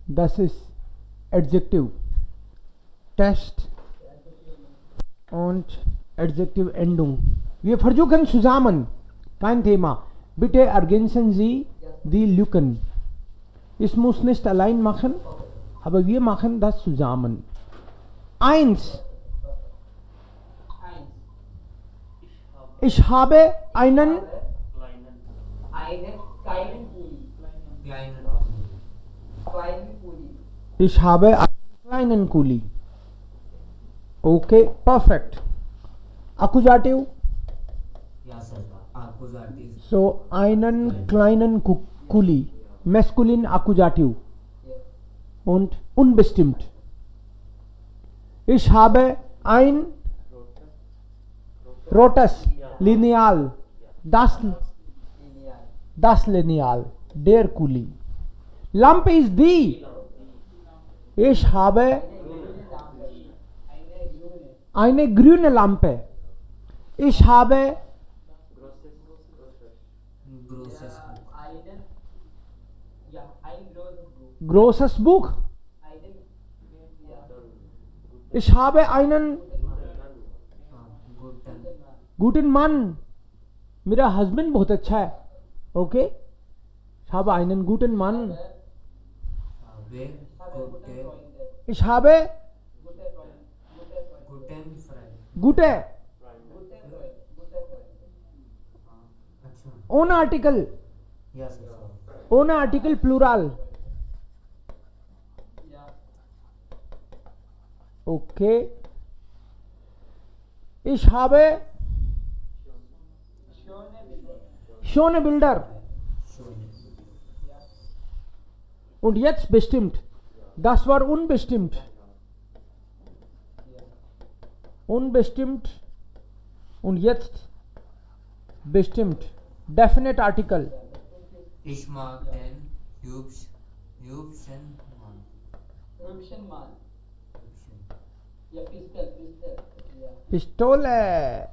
Das ist Adjektiv. Test und Adjektivendung. Wir versuchen zusammen. Kein Thema. Bitte ergänzen Sie die Lücken. Ich muss nicht allein machen, aber wir machen das zusammen. 1. Ich habe einen Ich habe einen kleinen Kuli. Okay, perfect. Akkusativ? Ja, sir. Akkusativ. So, einen kleinen Kuli. Maskulin Akkusativ. Und unbestimmt. Ich habe ein rotes Lineal. Das Lineal. Der Kuli. Lampe ist die. Ich habe eine grüne Lampe. Ich habe großes Buch. Ich habe einen guten Mann. मेरा husband बहुत अच्छा है. Okay, ich habe einen guten Mann. Ich habe gute. Ohne Artikel. Ohne Artikel Plural. Okay. Ich habe schöne Bilder. Und jetzt bestimmt. Das war unbestimmt. Unbestimmt. Und jetzt bestimmt. Definite Article. Ich mag den hübschen Mann. Ja, Pistole.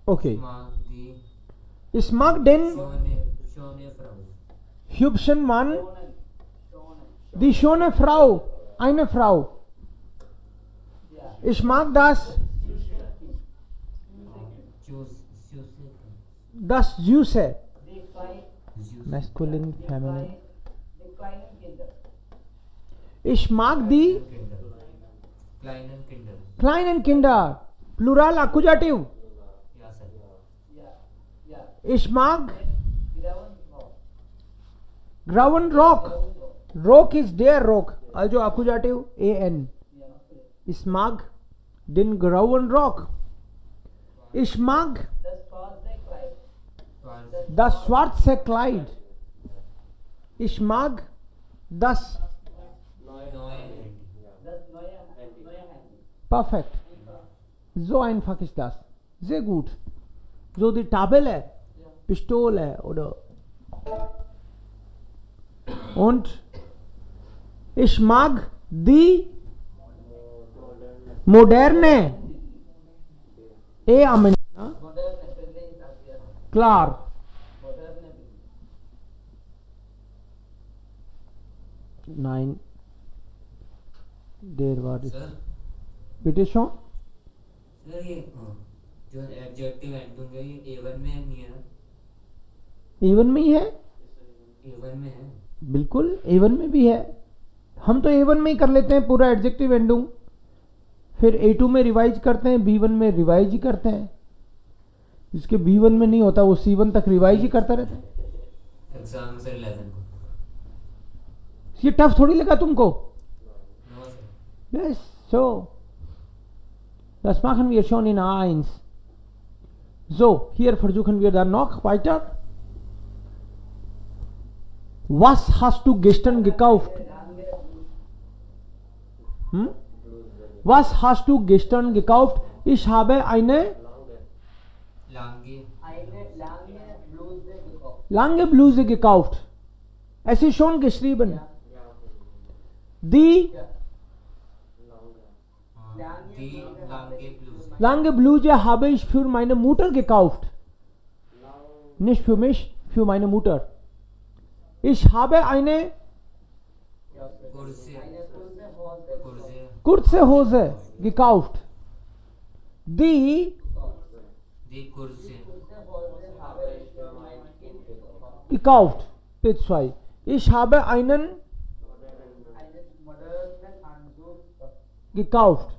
Okay. Ich mag den hübschen Mann. Die schöne Frau. Eine Frau. Ich mag das Süße. Masculine, feminine. Ich mag die kleinen Kinder. Plural Akkusativ. Ich mag grauen Rock. Rock ist der Rock. Also Akkusativ an. Ich mag den grauen Rock. Ich mag das schwarze Kleid. Ich mag das. Perfekt. So einfach ist das. Sehr gut. So die Tabelle, Pistole oder. Und ich mag die moderne. Amen. Klar. Nein. Der war es. Bitte schon. Sir ये जो adjective and है ये A1 में नहीं है ना? A1 में ही है. A1 में है. बिल्कुल A1 में भी है. हम तो A1 में ही कर लेते हैं पूरा एडजेक्टिव एंडूंग. फिर A2 में रिवाइज करते हैं, B1 में रिवाइज ही करते हैं. जिसके B1 में नहीं होता वो C1 तक रिवाइज ही करता रहता है. एग्जाम सर 11 को. ये टफ थोड़ी लगा तुमको? No sir. Yes. So das machen wir schon in A1. So, hier versuchen wir dann noch weiter. Was hast du gestern gekauft? Was hast du gestern gekauft? Ich habe eine lange Bluse gekauft. Es ist schon geschrieben. Die lange Bluse habe ich für meine Mutter gekauft. Nicht für mich, für meine Mutter. Ich habe eine kurze Hose gekauft. Die gekauft. Page 2. Ich habe einen gekauft.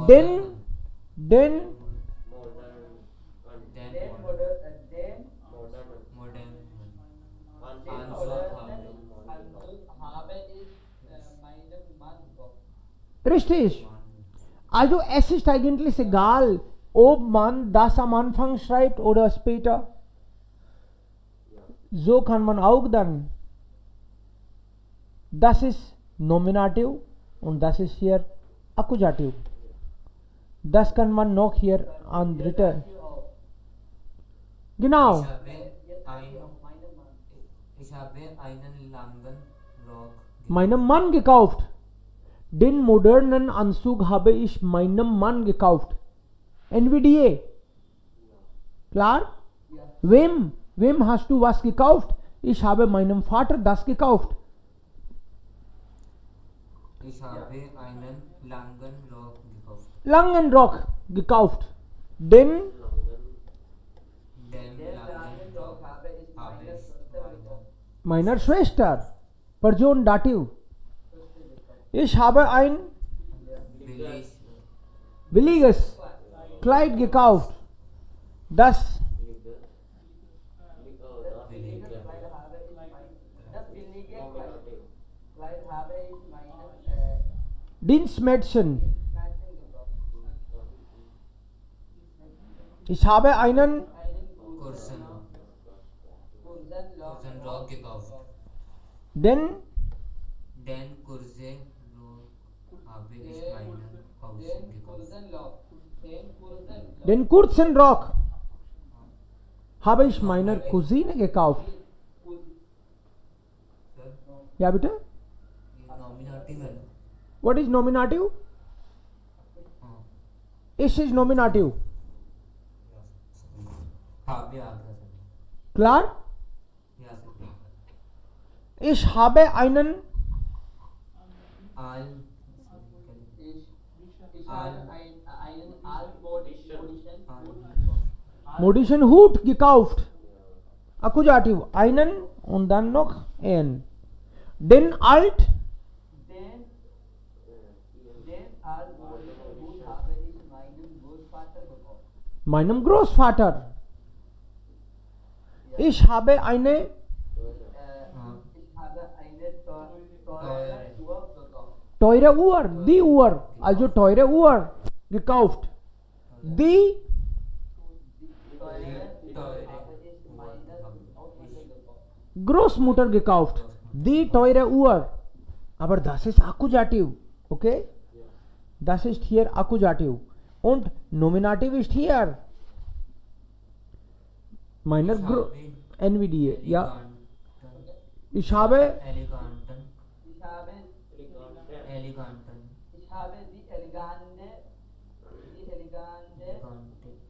Den richtig. Also es ist eigentlich egal, ob man das am Anfang schreibt oder später. So kann man auch dann. Das ist Nominativ und das ist hier Akkusativ. Das kann man noch hier an dritter. Genau. Ich habe einen langen Rock. Meinem Mann gekauft. Den modernen Anzug habe ich meinem Mann gekauft. NVDA. Klar? Wem hast du was gekauft? Ich habe meinem Vater das gekauft. Ich habe einen langen Rock gekauft. Langen Rock gekauft. Den Den langen Rock habe ich meiner Schwester. Person Dativ. Ich habe ein billiges Kleid gekauft. Das Dienstmädchen. Ich habe einen kurzen Rock gekauft. den kurze Rock habe ich meinen Cousin gekauft. Den kurzen Rock habe ich meiner Cousine gekauft. Ja, bitte? Nominativ है. What is nominative? Ich is nominative. habe आ गया. Klar? Ja, sir. Ich habe einen Al modischen Hut gekauft. Akkusativ. Einen und dann noch ein. Den alt meinem Großvater. Ich habe eine teure Uhr, die Uhr, also teure Uhr gekauft. Die Großmutter gekauft. Die teure Uhr. Aber das ist Akkusativ. Okay? Das ist hier Akkusativ. Und Nominativ ist hier. Meiner NVDA. Ja. Ich habe eleganten.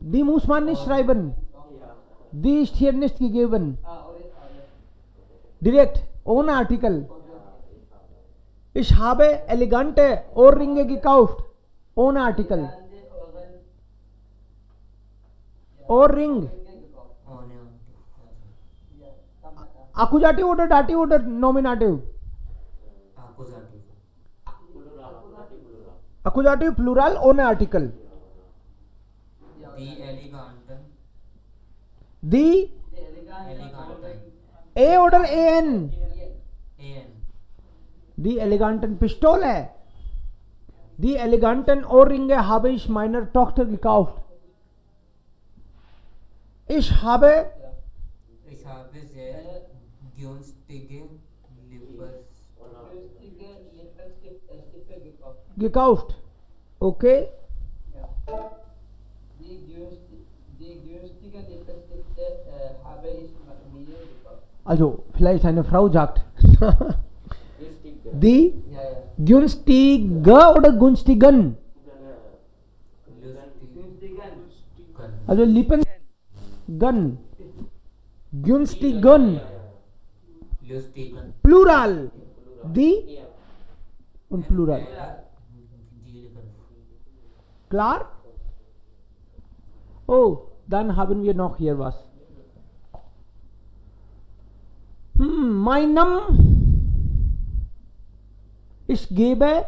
die muss man nicht schreiben. Die ist hier nicht gegeben. Direkt, ohne Artikel. Ich habe elegante Ohrringe gekauft. Ohne Artikel. Ohrring. Akkusativ oder Dativ oder Nominativ? Akkusativ plural ohne Artikel. Die A oder AN? Die eleganten Pistole. Die eleganten Ohrringe habe ich meiner Tochter gekauft. Ich habe sehr günstige gekauft. Okay? Also, vielleicht eine Frau sagt. Die günstige oder günstigen? Also Lippen. Gun. günstigen, Lustigen. Plural, die und Plural. Klar? Oh, dann haben wir noch hier was. Meinem, ich gebe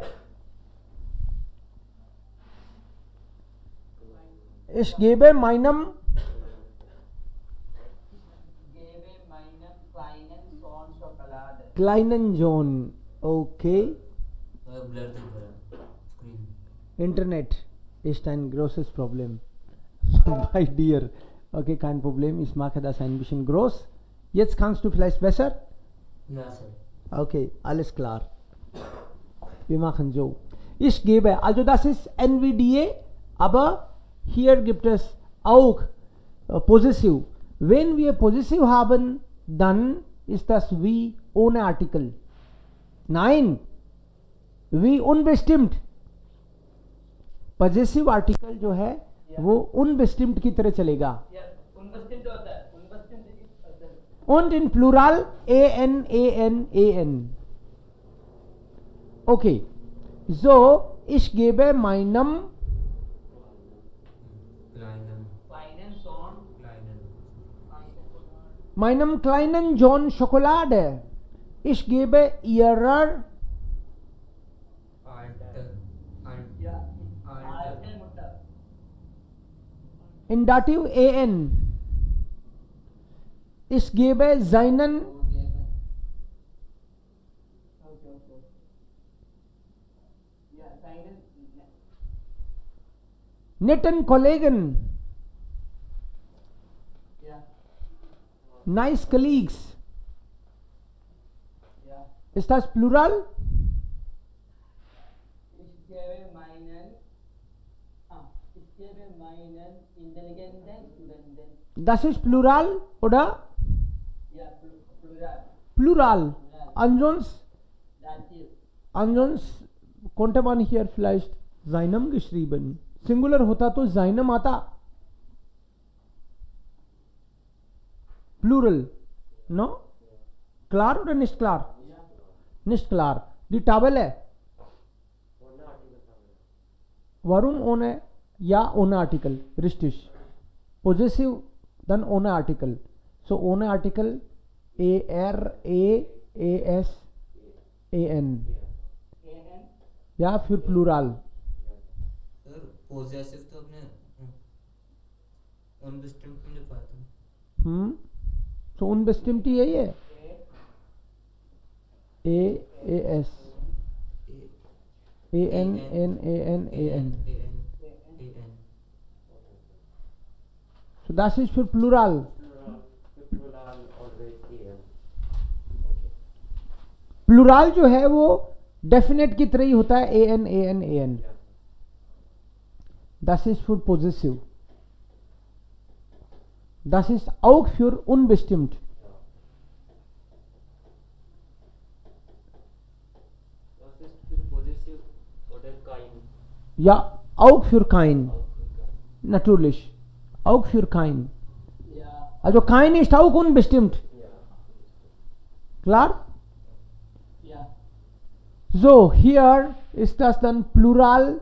meinem kleinen Sohn. Okay. Blur दिख रहा screen. Internet ist ein großes Problem. Bei dir. Okay, kein Problem. Ich mache das ein bisschen groß. Jetzt kannst du vielleicht besser? Ja, sir. Okay, alles klar. Wir machen so. Ich gebe, also das ist NVDA, aber hier gibt es auch Possessive. Wenn wir Possessive haben, dann ist das wie ohne Artikel. Nein, wie unbestimmt. Possessive Article जो है वो unbestimmt की तरह चलेगा. unbestimmt होता है, unbestimmt Und in Plural an. Okay, so ich gebe meinem kleinen John Schokolade. Ich gebe ihrer in Dativ an. Ich gebe seinen netten Kollegen, nice colleagues. Ist das Plural? Ich gebe meinen intelligenten Studenten. Das ist Plural oder? Ja, Plural. Plural. Ansonsten Dativ. konnte man hier vielleicht seinem geschrieben. Singular होता तो seinem आता. Plural. No? Klar oder nicht klar? Nicht klar. Die Tabelle. Warum ohne? Ja, ohne Artikel. Richtig. Possessive, dann ohne Artikel. So ohne Artikel ARAASAN. Ja, für Plural. Sir possessive तो अपने unbestimmt में लिखा था. So unbestimmt यही है. AAS. AN. So das ist für Plural. Plural जो है वो डेफिनेट की तरह ही होता है an. Das ist für Possessive. Das ist auch für unbestimmt. Das ist für Possessive oder kein. Ja, auch für kein. Natürlich. Auch für kein. Ja. Also kein ist auch unbestimmt. Klar? Ja. So, hier ist das dann Plural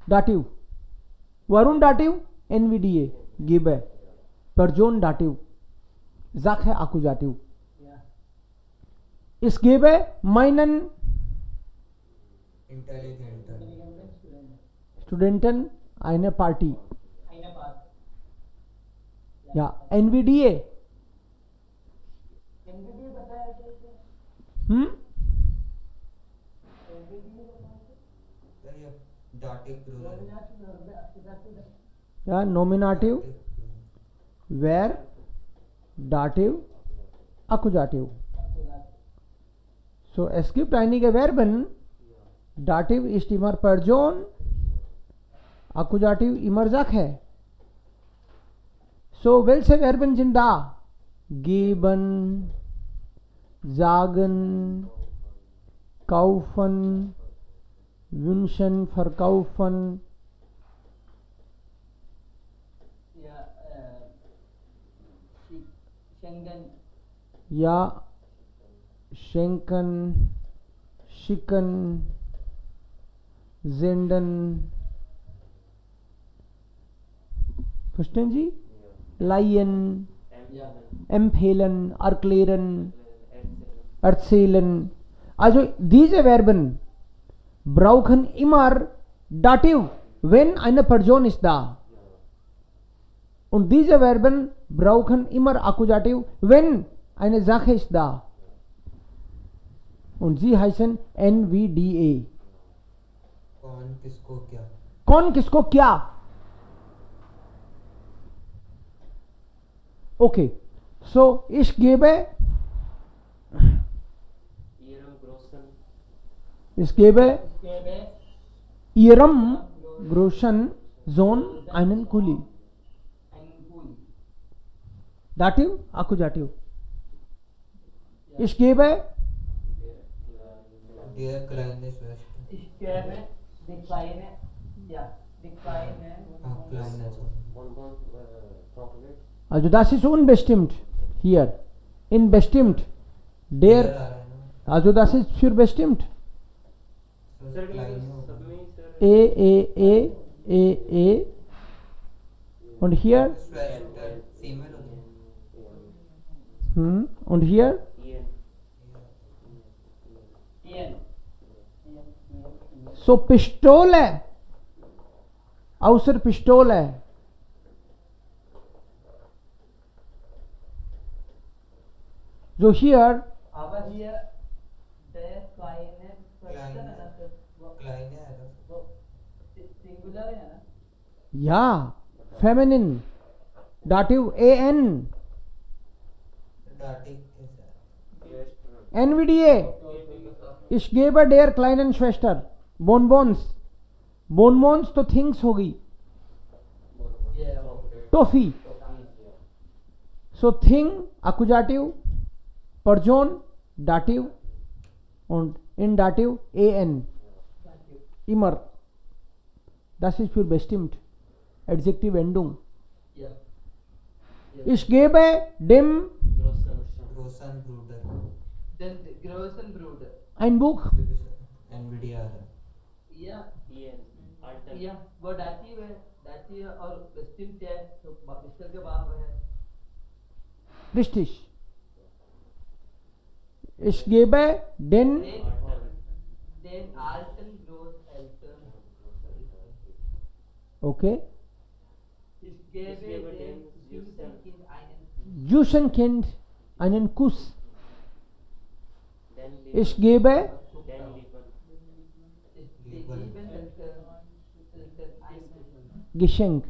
Dativ. Warum Dativ? NVDA. Gebe. Person Dativ. Sag है Akkusativ. Ja. Ich gebe meinen Intelligent. Studenten eine Party. Eine Part. Ja, NVDA. NVDA बताया कैसे? Sir ये dative plural. Ja, Nominative, where, Dativ, Akkusativ. So, es gibt einige Verben, Dativ ist immer Person, Akkusativ immer Sache. So, welche Verben sind da? Geben, sagen, kaufen, wünschen, verkaufen. Ja, Schengen. या शेंकन, शिकन, जेंडन, फर्स्टेन जी, लायन, Yeah. एम्फेलन, अर्कलेरन, erzählen. Also diese Verben brauchen immer Dativ, wenn eine Person ist da. Und diese Verben brauchen immer Akkusativ, wenn eine Sache ist da. Und sie heißen NVDA. कौन किसको क्या? कौन किसको क्या? Okay, so ich gebe Gebe ihrem großen Sohn einen Kuli. einen Pool. Dativ, Akkusativ. Ich gebe Der kleine Schwester. Ich gebe die kleine, ja, die kleine, हाँ kleine so. Also das ist unbestimmt hier. In bestimmt. Der Der, आ रहा है ना? also das ist für bestimmt. So kleine होगा. A. Und hier, Schwester female होती है. und hier, Ian. so Pistole. Außer Pistole. So hier, Aber hier der kleine Schwester, Kleine. वो Kleine है ना? वो सिंगुलर है ना? ja, feminine. Dativ AN. Dative कैसा है? NVDA. Ich gebe der kleinen Schwester Bonbons. Bonbons तो things होगी. Yeah. Toffee. So thing, Akkusativ, Person, Dativ und in Dativ AN. Immer. Das ist für bestimmt. Adjective Endung. Yeah. Ich gebe dem Großen Bruder. Then the großen Bruder. ein Buch. NVIDIA आ रहा है. Yeah. Yeah. वो dative है. Dative और bestimmt है. तो इसका के बाद है. Richtig. Ich gebe den Den alten Großeltern. okay, Ich gebe dem süßen Kind einen. süßen Kind einen Kuss. Ich gebe Ich lieben Eltern einen. Geschenk.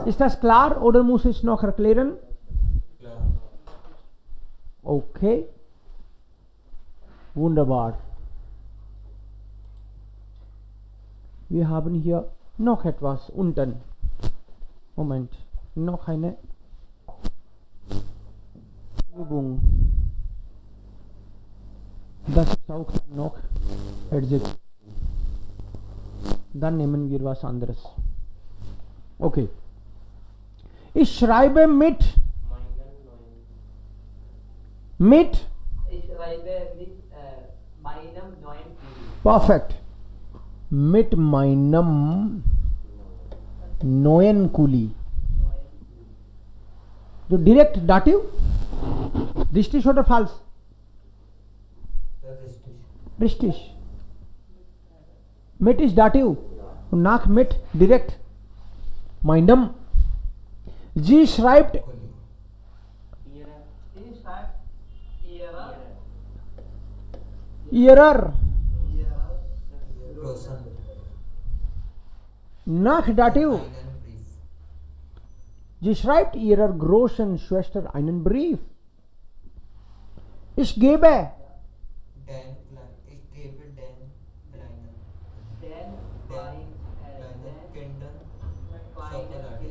Ist das klar oder muss ich noch erklären? Klar. Okay. Wunderbar. Wir haben hier noch etwas unten. Moment. Noch eine Übung. Das ist auch noch Adjective. Dann nehmen wir was anderes. Okay. Ich schreibe mit. Mit. Ich schreibe mit meinem neuen Kind. Perfekt. Mit meinem neuen Kuli. So direkt Dativ? Richtig oder falsch? Richtig. Richtig. Mit ist Dativ. Und nach mit direkt. Meinem. Sie schreibt Kuli. Sie schreibt ihrer. ihrer. Großen. Nach Dativ. Einen Brief. Sie schreibt ihrer großen Schwester einen Brief. Ich gebe Den klein. Ich gebe den kleinen. Den Kleinen Kindern Schokolade.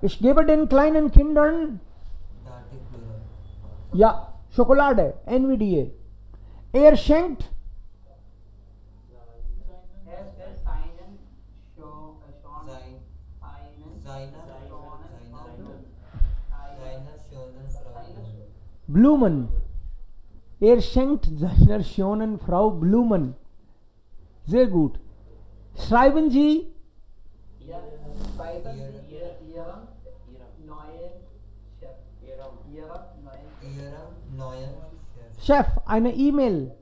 Ich gebe den kleinen Kindern Dative plural. ja Schokolade, NVDA. Er schenkt seinen Sein. seinen Seiner. Schonen Seiner. Freunden. Seiner schönen Frau. Blumen. Er schenkt seiner schönen Frau Blumen. Sehr gut. Schreiben Sie Ja, schreiben Sie Ihrem neuen Chef. Ihrem neuen Ihrem neuen Chef. Chef eine E-Mail.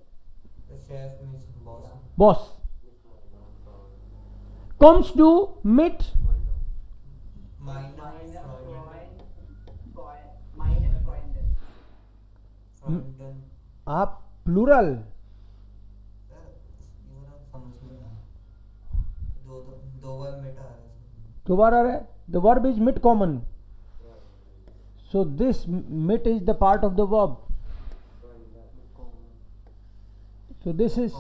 The chef means boss. Boss. Kommst du mit? Meine meine Freundin. meine Freundin. Freundin. आप plural. Sir ये ना समझ में ना दो बार मिटा रहा है दो बार आ रहा है. The verb is mit common. So this mit is the part of the verb. So this is,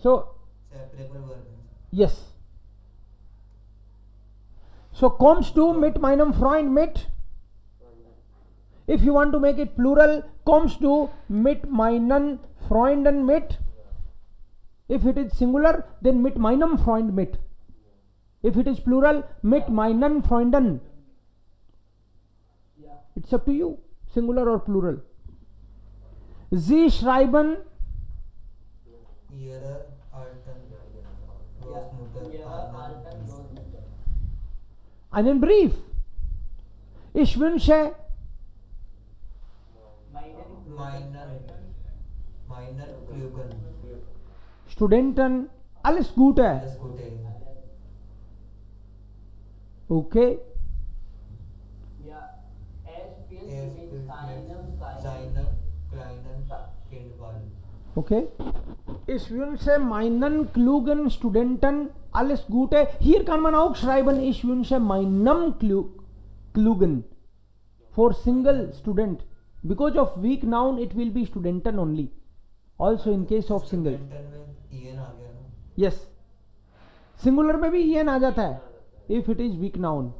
so separable verb है. yes. So kommst du mit meinem Freund mit? If you want to make it plural, kommst du mit meinen Freunden mit? If it is singular, then mit meinem Freund mit. If it is plural, mit meinen Freunden. Ja. It's up to you, singular or plural. Sie schreiben Ihre alten Großmutter Ihre alten einen Großmutter. einen Brief. Ich wünsche meiner Klugen. Studenten alles Gute. Alles Gute. Okay. Ja, spielt Er mit spielt seinem mit seinem kleinen Kind Ball. Okay. Ich wünsche meinen klugen Studenten alles Gute. Hier kann man auch schreiben, ich wünsche meinem klugen for single student. Because of weak noun, it will be studenten only. Also in case of single. Studenten में EN आ गया ना. Yes. Singular में भी en आ जाता है. If it is weak noun.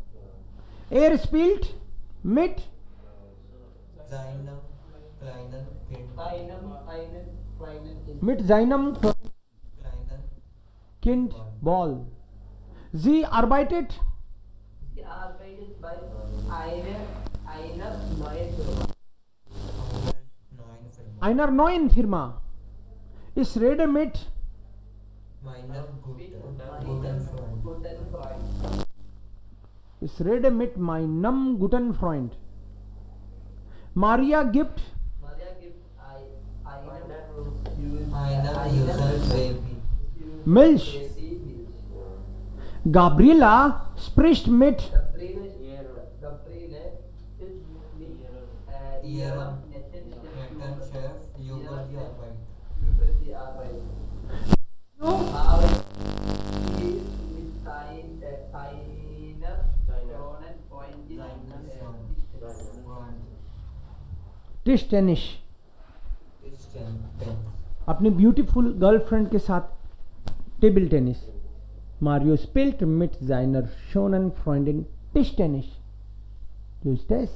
Er spielt mit Seinem kleinen Kind. einen kleinen Kind. mit seinem Kleinen Kind Ball. Sie arbeitet Sie arbeitet bei einer neuen Firma. neuen Film. einer neuen Firma. Ich rede mit Meiner guten Freund. Guten Freund. Ich rede mit meinem guten Freund. Maria gibt Maria gibt einer Einer User Baby. Milch. Gabriela spricht mit Gabriele ist mit ihrem netten Netten Chef über die Arbeit. über die Arbeit. Aber sie mit seiner schönen Freundin Freund. Tischtennis. Ist denn. अपनी beautiful girlfriend के साथ table tennis. Mario spielt mit seiner schönen Freundin Tischtennis. So ist das.